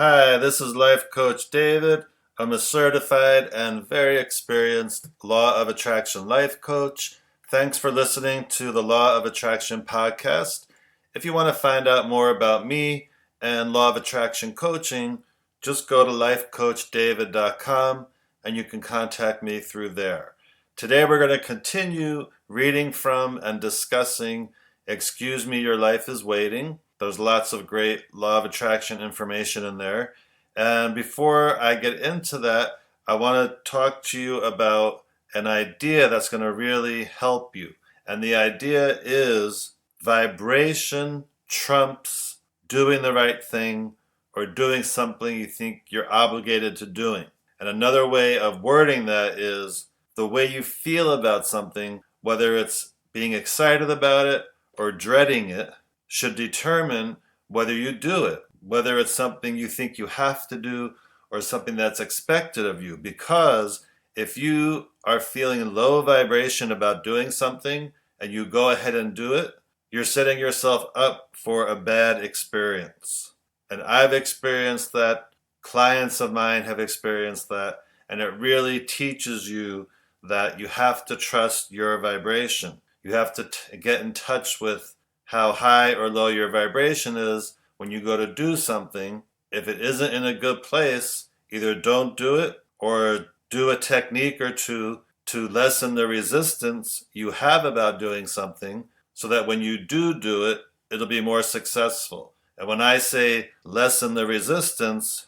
Hi, this is Life Coach David. I'm a certified and very experienced Law of Attraction life coach. Thanks for listening to the Law of Attraction podcast. If you want to find out more about me and Law of Attraction coaching, just go to lifecoachdavid.com and you can contact me through there. Today we're going to continue reading from and discussing Excuse Me, Your Life is Waiting. There's lots of great Law of Attraction information in there. And before I get into that, I want to talk to you about an idea that's going to really help you. And the idea is vibration trumps doing the right thing or doing something you think you're obligated to doing. And another way of wording that is the way you feel about something, whether it's being excited about it or dreading it, should determine whether you do it, whether it's something you think you have to do or something that's expected of you. Because if you are feeling low vibration about doing something and you go ahead and do it, you're setting yourself up for a bad experience. And I've experienced that. Clients of mine have experienced that. And it really teaches you that you have to trust your vibration. You have to get in touch with how high or low your vibration is when you go to do something. If it isn't in a good place, either don't do it or do a technique or two to lessen the resistance you have about doing something so that when you do it, it'll be more successful. And when I say lessen the resistance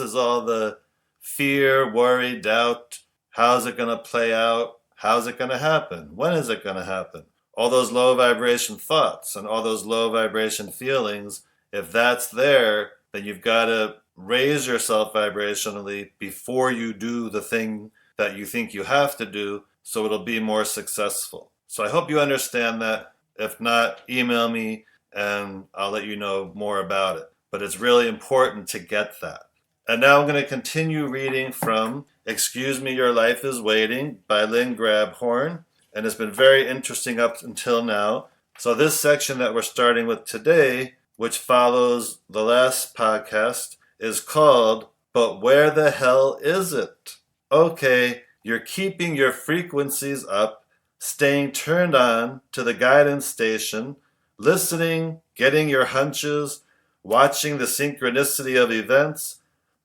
is all the fear, worry, doubt. How's it going to play out? How's it going to happen? When is it going to happen? All those low vibration thoughts and all those low vibration feelings, if that's there, then you've got to raise yourself vibrationally before you do the thing that you think you have to do so it'll be more successful. So I hope you understand that. If not, email me and I'll let you know more about it. But it's really important to get that. And now I'm going to continue reading from Excuse Me, Your Life is Waiting by Lynn Grabhorn. And it's been very interesting up until now. So this section that we're starting with today, which follows the last podcast, is called, But Where the Hell Is It? Okay, you're keeping your frequencies up, staying turned on to the guidance station, listening, getting your hunches, watching the synchronicity of events,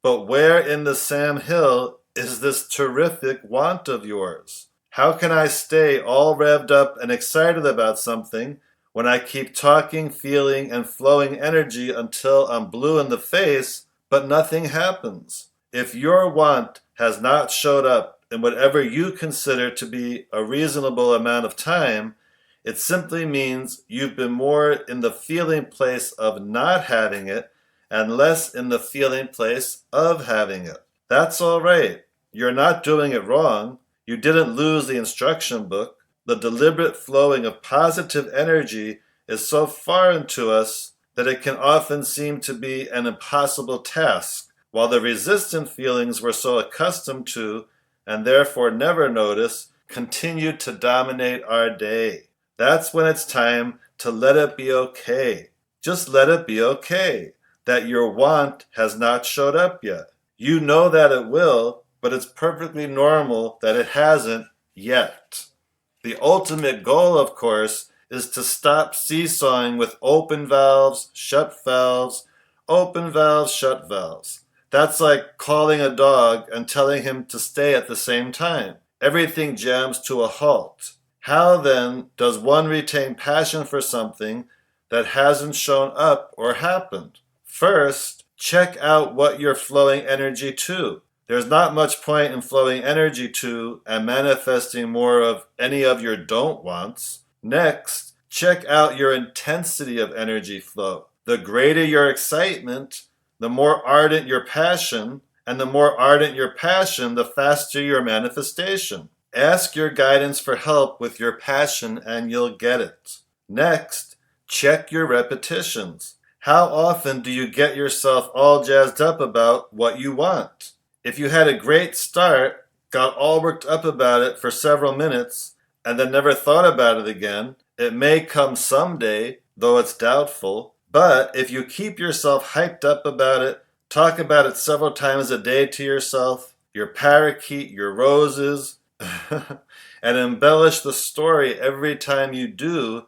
but where in the Sam Hill is this terrific want of yours? How can I stay all revved up and excited about something when I keep talking, feeling, and flowing energy until I'm blue in the face, but nothing happens? If your want has not showed up in whatever you consider to be a reasonable amount of time, it simply means you've been more in the feeling place of not having it and less in the feeling place of having it. That's all right. You're not doing it wrong. You didn't lose the instruction book. The deliberate flowing of positive energy is so foreign to us that it can often seem to be an impossible task, while the resistant feelings we're so accustomed to, and therefore never notice, continue to dominate our day. That's when it's time to let it be okay. Just let it be okay that your want has not showed up yet. You know that it will, but it's perfectly normal that it hasn't yet. The ultimate goal, of course, is to stop seesawing with open valves, shut valves, open valves, shut valves. That's like calling a dog and telling him to stay at the same time. Everything jams to a halt. How then does one retain passion for something that hasn't shown up or happened? First, check out what you're flowing energy to. There's not much point in flowing energy to and manifesting more of any of your don't wants. Next, check out your intensity of energy flow. The greater your excitement, the more ardent your passion, and the more ardent your passion, the faster your manifestation. Ask your guidance for help with your passion and you'll get it. Next, check your repetitions. How often do you get yourself all jazzed up about what you want? If you had a great start, got all worked up about it for several minutes, and then never thought about it again, it may come someday, though it's doubtful. But if you keep yourself hyped up about it Talk about it several times a day to yourself, your parakeet, your roses, and embellish the story every time you do.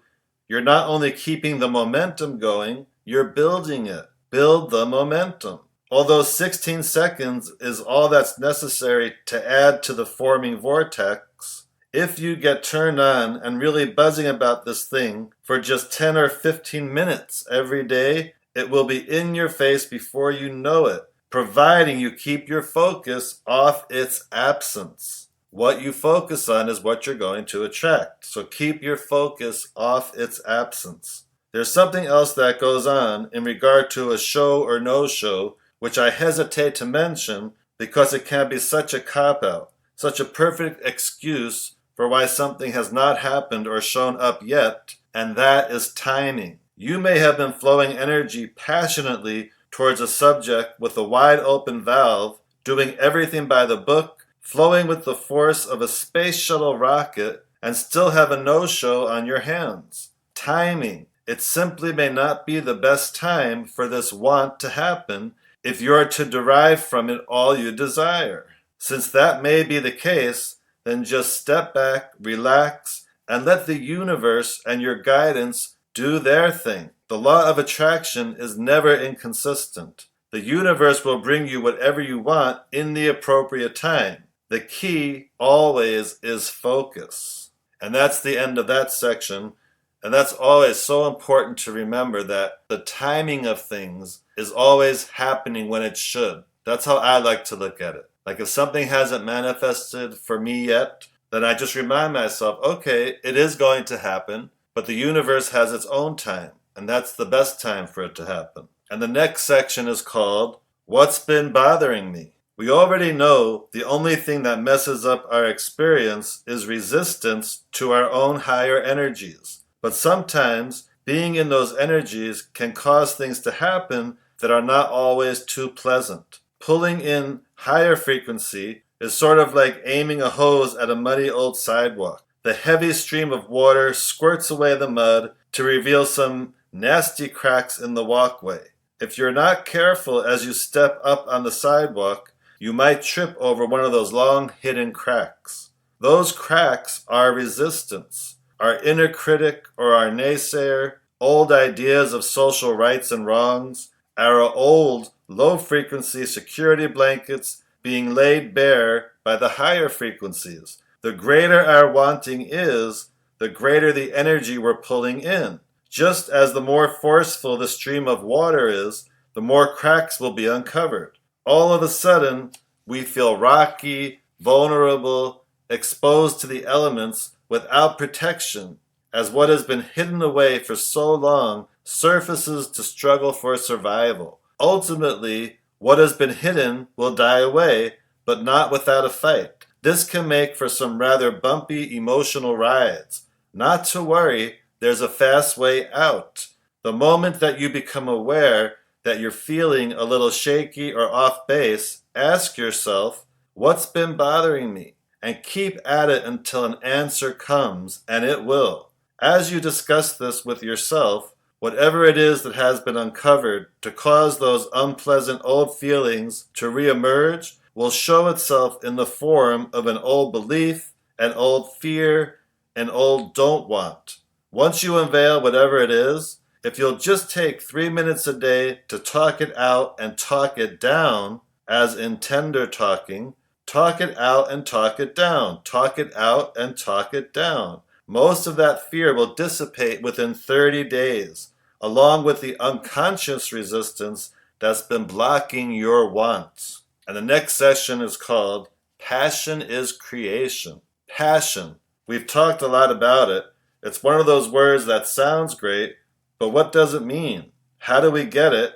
You're not only keeping the momentum going, you're building it. Build the momentum. Although 16 seconds is all that's necessary to add to the forming vortex, if you get turned on and really buzzing about this thing for just 10 or 15 minutes every day, it will be in your face before you know it, providing you keep your focus off its absence. What you focus on is what you're going to attract. So keep your focus off its absence. There's something else that goes on in regard to a show or no show, which I hesitate to mention because it can be such a cop-out, such a perfect excuse for why something has not happened or shown up yet, and that is timing. You may have been flowing energy passionately towards a subject with a wide open valve, doing everything by the book, flowing with the force of a space shuttle rocket, and still have a no-show on your hands. Timing. It simply may not be the best time for this want to happen if you are to derive from it all you desire. Since that may be the case, then just step back, relax, and let the universe and your guidance do their thing. The law of attraction is never inconsistent. The universe will bring you whatever you want in the appropriate time. The key always is focus. And that's the end of that section. And that's always so important to remember, that the timing of things is always happening when it should. That's how I like to look at it. Like if something hasn't manifested for me yet, then I just remind myself, okay, it is going to happen, but the universe has its own time, and that's the best time for it to happen. And the next section is called, What's Been Bothering Me? We already know the only thing that messes up our experience is resistance to our own higher energies. But sometimes being in those energies can cause things to happen that are not always too pleasant. Pulling in higher frequency is sort of like aiming a hose at a muddy old sidewalk. The heavy stream of water squirts away the mud to reveal some nasty cracks in the walkway. If you're not careful as you step up on the sidewalk, you might trip over one of those long hidden cracks. Those cracks are resistance. Our inner critic or our naysayer, old ideas of social rights and wrongs, our old low-frequency security blankets being laid bare by the higher frequencies. The greater our wanting is, the greater the energy we're pulling in. Just as the more forceful the stream of water is, the more cracks will be uncovered. All of a sudden, we feel rocky, vulnerable, exposed to the elements without protection, as what has been hidden away for so long surfaces to struggle for survival. Ultimately, what has been hidden will die away, but not without a fight. This can make for some rather bumpy emotional rides. Not to worry, there's a fast way out. The moment that you become aware that you're feeling a little shaky or off base, ask yourself, what's been bothering me? And keep at it until an answer comes, and it will. As you discuss this with yourself, whatever it is that has been uncovered to cause those unpleasant old feelings to reemerge will show itself in the form of an old belief, an old fear, an old don't want. Once you unveil whatever it is, if you'll just take 3 minutes a day to talk it out and talk it down, as in tender talking, talk it out and talk it down, talk it out and talk it down. Most of that fear will dissipate within 30 days, along with the unconscious resistance that's been blocking your wants. And the next session is called Passion is Creation. Passion. We've talked a lot about it. It's one of those words that sounds great, but what does it mean? How do we get it?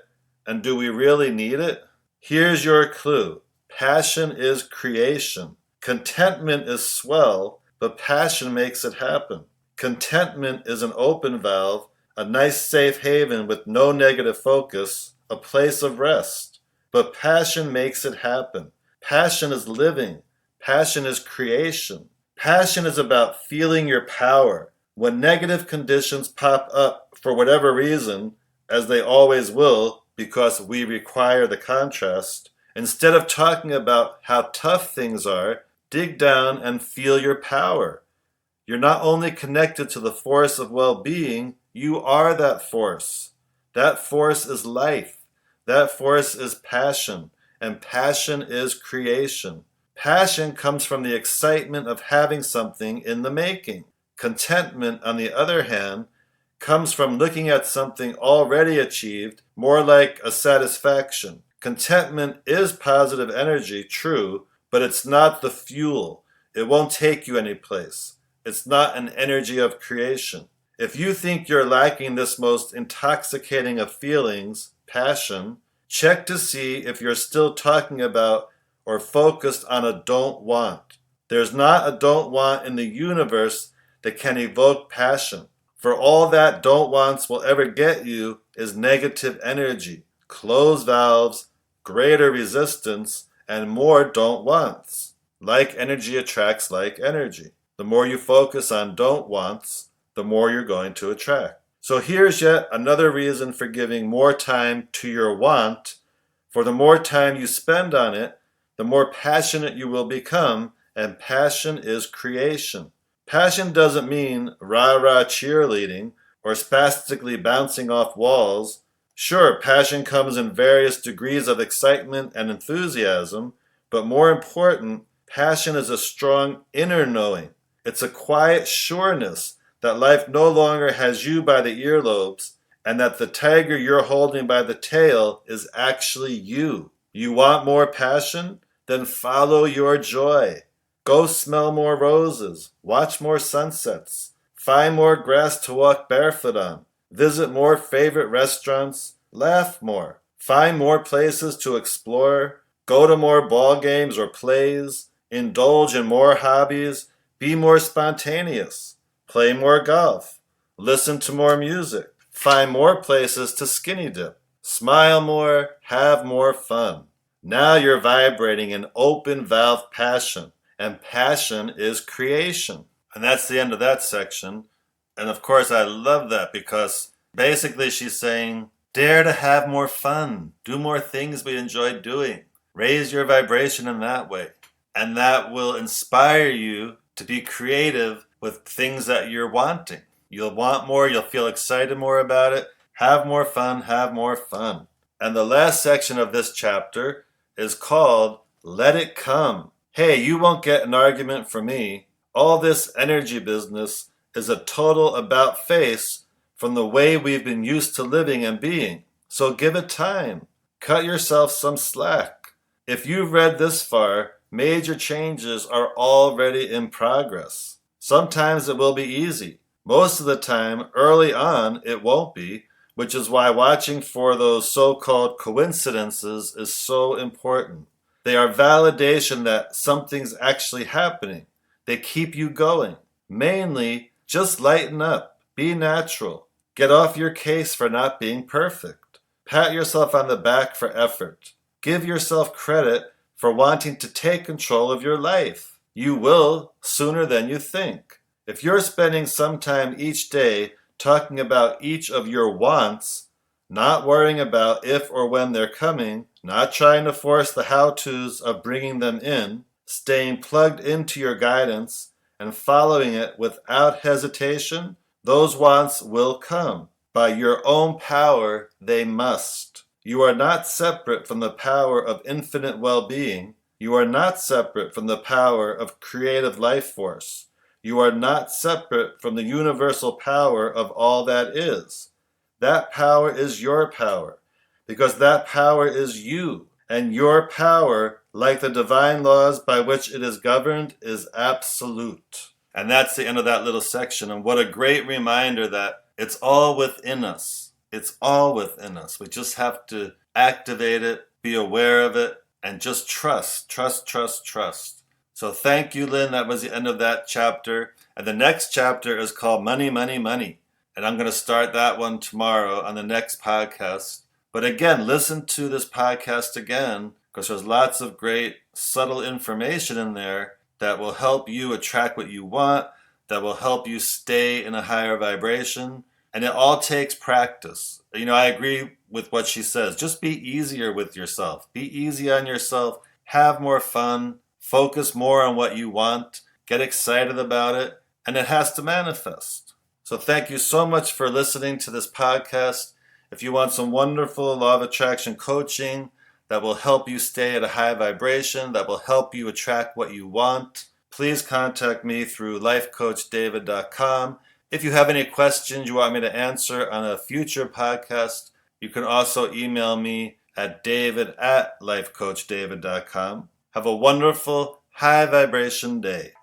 And do we really need it? Here's your clue. Passion is creation. Contentment is swell, but passion makes it happen. Contentment is an open valve, a nice safe haven with no negative focus, a place of rest. But passion makes it happen. Passion is living. Passion is creation. Passion is about feeling your power. When negative conditions pop up for whatever reason, as they always will, because we require the contrast. Instead of talking about how tough things are, dig down and feel your power. You're not only connected to the force of well-being, you are that force. That force is life. That force is passion, and passion is creation. Passion comes from the excitement of having something in the making. Contentment, on the other hand, comes from looking at something already achieved, more like a satisfaction. Contentment is positive energy, true, but it's not the fuel. It won't take you anyplace. It's not an energy of creation. If you think you're lacking this most intoxicating of feelings, passion, check to see if you're still talking about or focused on a don't want. There's not a don't want in the universe that can evoke passion. For all that don't wants will ever get you is negative energy, closed valves, greater resistance, and more don't wants. Like energy attracts like energy. The more you focus on don't wants, the more you're going to attract. So here's yet another reason for giving more time to your want. For the more time you spend on it, the more passionate you will become, and passion is creation. Passion doesn't mean rah-rah cheerleading or spastically bouncing off walls. Sure, passion comes in various degrees of excitement and enthusiasm, but more important, passion is a strong inner knowing. It's a quiet sureness that life no longer has you by the earlobes, and that the tiger you're holding by the tail is actually you. You want more passion? Then follow your joy. Go smell more roses, watch more sunsets, find more grass to walk barefoot on, visit more favorite restaurants, laugh more, find more places to explore, go to more ball games or plays, indulge in more hobbies, be more spontaneous, play more golf, listen to more music, find more places to skinny dip, smile more, have more fun. Now you're vibrating in open valve passion, and passion is creation. And that's the end of that section. And of course, I love that because basically she's saying, dare to have more fun, do more things we enjoy doing, raise your vibration in that way. And that will inspire you to be creative with things that you're wanting. You'll want more, you'll feel excited more about it. Have more fun, have more fun. And the last section of this chapter is called Let It Come. Hey, you won't get an argument from me. All this energy business is a total about face from the way we've been used to living and being. So give it time. Cut yourself some slack. If you've read this far, major changes are already in progress. Sometimes it will be easy. Most of the time, early on, it won't be, which is why watching for those so-called coincidences is so important. They are validation that something's actually happening. They keep you going. Mainly, just lighten up. Be natural. Get off your case for not being perfect. Pat yourself on the back for effort. Give yourself credit for wanting to take control of your life. You will sooner than you think. If you're spending some time each day talking about each of your wants, not worrying about if or when they're coming, not trying to force the how-tos of bringing them in, staying plugged into your guidance and following it without hesitation, those wants will come. By your own power, they must. You are not separate from the power of infinite well-being. You are not separate from the power of creative life force. You are not separate from the universal power of all that is. That power is your power, because that power is you, and your power, like the divine laws by which it is governed, is absolute. And that's the end of that little section, and what a great reminder that it's all within us. It's all within us. We just have to activate it, be aware of it, and just trust. So thank you, Lynn. That was the end of that chapter. And the next chapter is called Money, Money, Money. And I'm going to start that one tomorrow on the next podcast. But again, listen to this podcast again, because there's lots of great subtle information in there that will help you attract what you want, that will help you stay in a higher vibration, And it all takes practice. I agree with what she says. Just be easier with yourself. Be easy on yourself. Have more fun. Focus more on what you want. Get excited about it. And it has to manifest. So thank you so much for listening to this podcast. If you want some wonderful law of attraction coaching that will help you stay at a high vibration, that will help you attract what you want, please contact me through lifecoachdavid.com. If you have any questions you want me to answer on a future podcast, you can also email me at david@lifecoachdavid.com. Have a wonderful high vibration day.